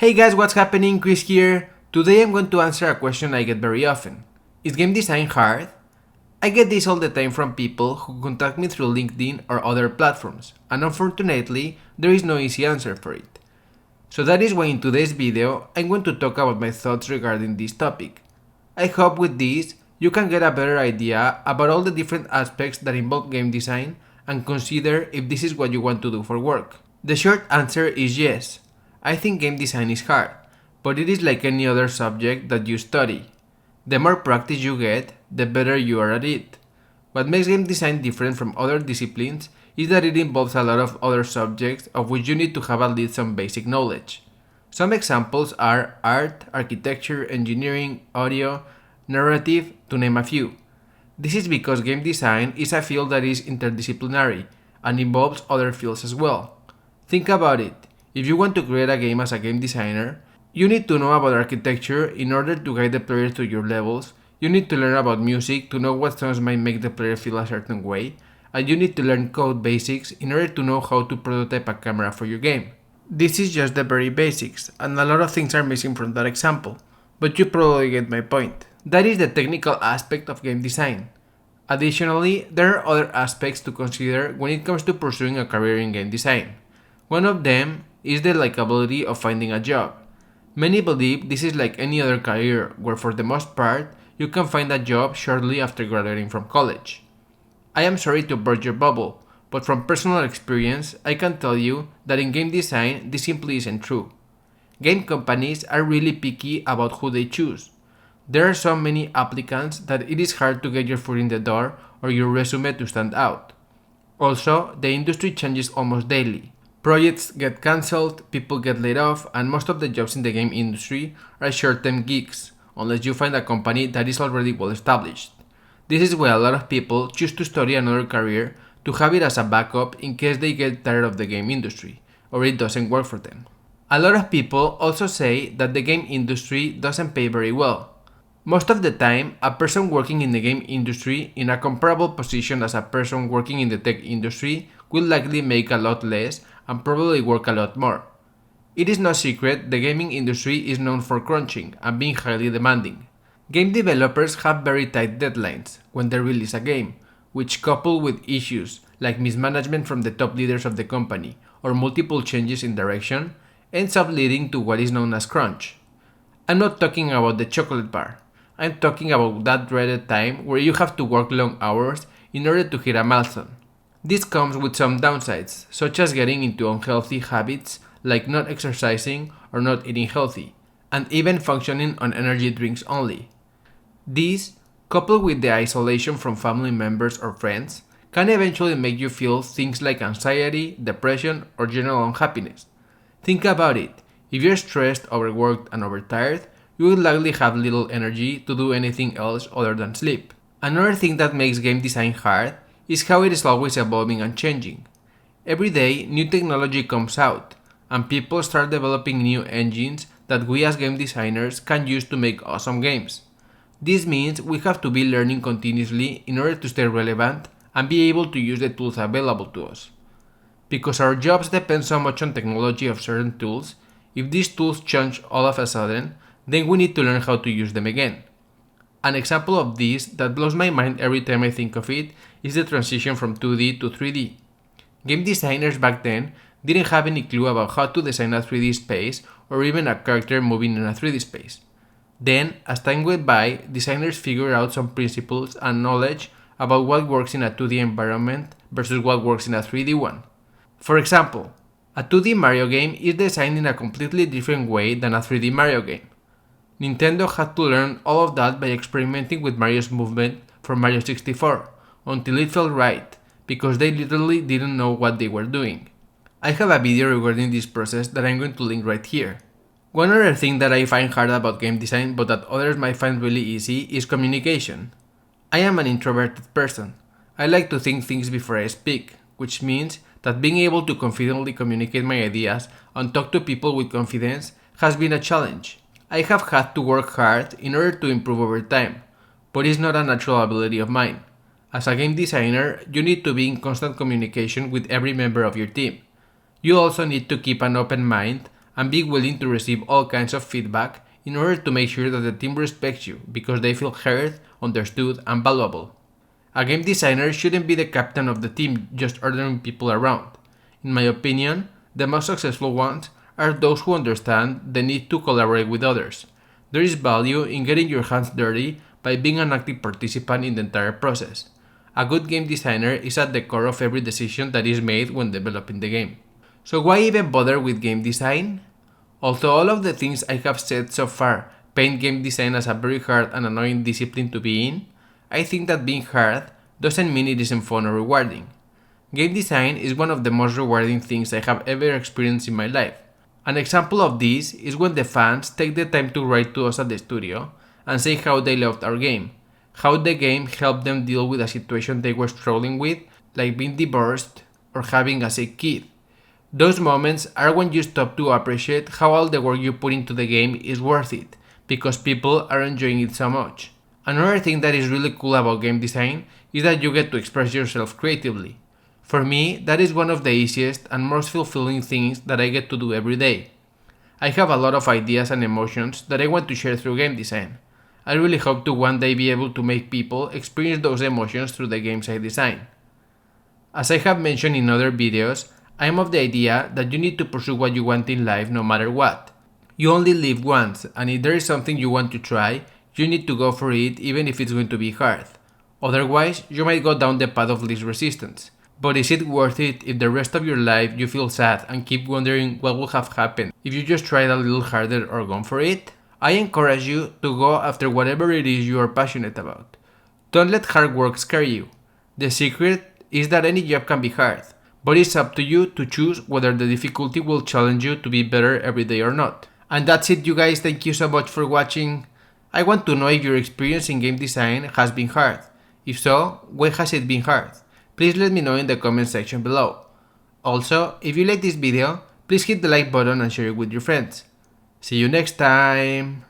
Hey guys, what's happening? Chris here. Today I'm going to answer a question I get very often. Is game design hard? I get this all the time from people who contact me through LinkedIn or other platforms, and unfortunately, there is no easy answer for it. So that is why in today's video, I'm going to talk about my thoughts regarding this topic. I hope with this, you can get a better idea about all the different aspects that involve game design and consider if this is what you want to do for work. The short answer is yes. I think game design is hard, but it is like any other subject that you study. The more practice you get, the better you are at it. What makes game design different from other disciplines is that it involves a lot of other subjects of which you need to have at least some basic knowledge. Some examples are art, architecture, engineering, audio, narrative, to name a few. This is because game design is a field that is interdisciplinary and involves other fields as well. Think about it. If you want to create a game as a game designer, you need to know about architecture in order to guide the player through your levels, you need to learn about music to know what songs might make the player feel a certain way, and you need to learn code basics in order to know how to prototype a camera for your game. This is just the very basics, and a lot of things are missing from that example, but you probably get my point. That is the technical aspect of game design. Additionally, there are other aspects to consider when it comes to pursuing a career in game design. One of them is the likability of finding a job. Many believe this is like any other career, where for the most part, you can find a job shortly after graduating from college. I am sorry to burst your bubble, but from personal experience, I can tell you that in game design, this simply isn't true. Game companies are really picky about who they choose. There are so many applicants that it is hard to get your foot in the door or your resume to stand out. Also, the industry changes almost daily. Projects get cancelled, people get laid off, and most of the jobs in the game industry are short-term gigs, unless you find a company that is already well established. This is why a lot of people choose to study another career to have it as a backup in case they get tired of the game industry, or it doesn't work for them. A lot of people also say that the game industry doesn't pay very well. Most of the time, a person working in the game industry in a comparable position as a person working in the tech industry will likely make a lot less and probably work a lot more. It is no secret the gaming industry is known for crunching and being highly demanding. Game developers have very tight deadlines when they release a game, which coupled with issues like mismanagement from the top leaders of the company or multiple changes in direction, ends up leading to what is known as crunch. I'm not talking about the chocolate bar. I'm talking about that dreaded time where you have to work long hours in order to hit a milestone. This comes with some downsides, such as getting into unhealthy habits like not exercising or not eating healthy, and even functioning on energy drinks only. This, coupled with the isolation from family members or friends, can eventually make you feel things like anxiety, depression, or general unhappiness. Think about it. If you're stressed, overworked, and overtired, you will likely have little energy to do anything else other than sleep. Another thing that makes game design hard is how it is always evolving and changing. Every day, new technology comes out, and people start developing new engines that we as game designers can use to make awesome games. This means we have to be learning continuously in order to stay relevant and be able to use the tools available to us. Because our jobs depend so much on technology of certain tools, if these tools change all of a sudden, then we need to learn how to use them again. An example of this that blows my mind every time I think of it is the transition from 2D to 3D. Game designers back then didn't have any clue about how to design a 3D space or even a character moving in a 3D space. Then, as time went by, designers figured out some principles and knowledge about what works in a 2D environment versus what works in a 3D one. For example, a 2D Mario game is designed in a completely different way than a 3D Mario game. Nintendo had to learn all of that by experimenting with Mario's movement from Mario 64 until it felt right, because they literally didn't know what they were doing. I have a video regarding this process that I'm going to link right here. One other thing that I find hard about game design but that others might find really easy is communication. I am an introverted person. I like to think things before I speak, which means that being able to confidently communicate my ideas and talk to people with confidence has been a challenge. I have had to work hard in order to improve over time, but it's not a natural ability of mine. As a game designer, you need to be in constant communication with every member of your team. You also need to keep an open mind and be willing to receive all kinds of feedback in order to make sure that the team respects you because they feel heard, understood, and valuable. A game designer shouldn't be the captain of the team just ordering people around. In my opinion, the most successful ones are those who understand the need to collaborate with others. There is value in getting your hands dirty by being an active participant in the entire process. A good game designer is at the core of every decision that is made when developing the game. So why even bother with game design? Although all of the things I have said so far paint game design as a very hard and annoying discipline to be in, I think that being hard doesn't mean it isn't fun or rewarding. Game design is one of the most rewarding things I have ever experienced in my life. An example of this is when the fans take the time to write to us at the studio and say how they loved our game, how the game helped them deal with a situation they were struggling with, like being divorced or having a sick kid. Those moments are when you stop to appreciate how all the work you put into the game is worth it, because people are enjoying it so much. Another thing that is really cool about game design is that you get to express yourself creatively. For me, that is one of the easiest and most fulfilling things that I get to do every day. I have a lot of ideas and emotions that I want to share through game design. I really hope to one day be able to make people experience those emotions through the games I design. As I have mentioned in other videos, I am of the idea that you need to pursue what you want in life no matter what. You only live once, and if there is something you want to try, you need to go for it even if it's going to be hard. Otherwise, you might go down the path of least resistance. But is it worth it if the rest of your life you feel sad and keep wondering what would have happened if you just tried a little harder or gone for it? I encourage you to go after whatever it is you are passionate about. Don't let hard work scare you. The secret is that any job can be hard, but it's up to you to choose whether the difficulty will challenge you to be better every day or not. And that's it, you guys. Thank you so much for watching. I want to know if your experience in game design has been hard. If so, why has it been hard? Please let me know in the comment section below. Also, if you like this video, please hit the like button and share it with your friends. See you next time!